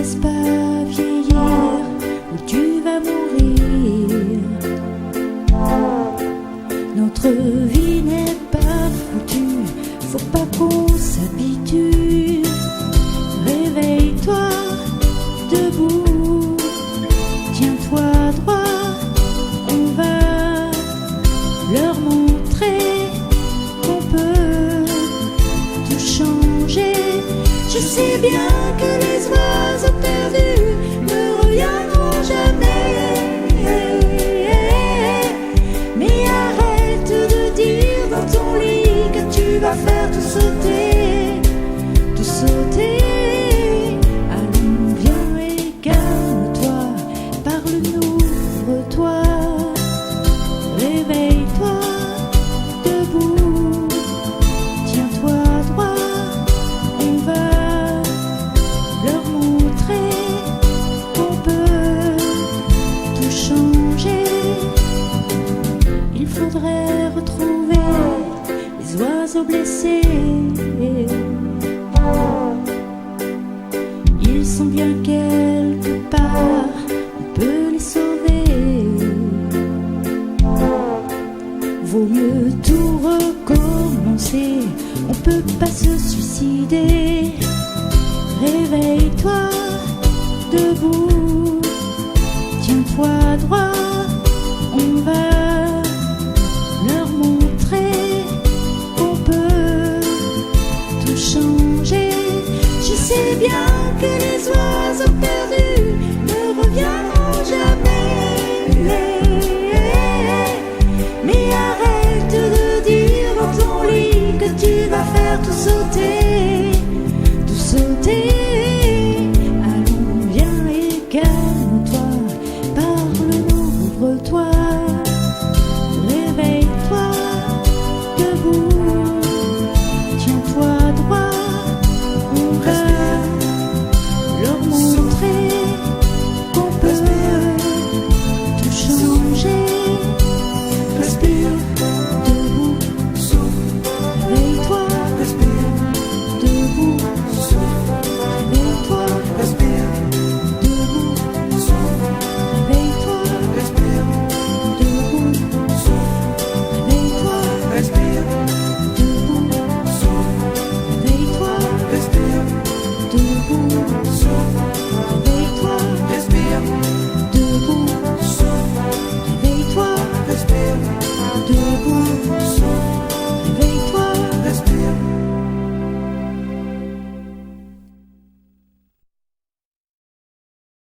laisse pas vieillir ou tu vas mourir. Notre vie n'est pas foutue, faut pas qu'on s'habitue. Réveille-toi, debout, tiens-toi droit, on va leur montrer qu'on peut tout changer. Je sais bien que les oiseaux perdus ne reviendront jamais, mais arrête de dire dans ton lit que tu vas faire tout sauter, tout sauter. Allons, viens et calme-toi, parle-nous, ouvre-toi, réveille-toi, debout, tiens-toi droit, on va leur montrer qu'on peut tout changer. Il faudrait retrouver les oiseaux blessés. Ils sont bien quelque part, on peut les sauver. Vaut mieux tout recommencer, on peut pas se suicider.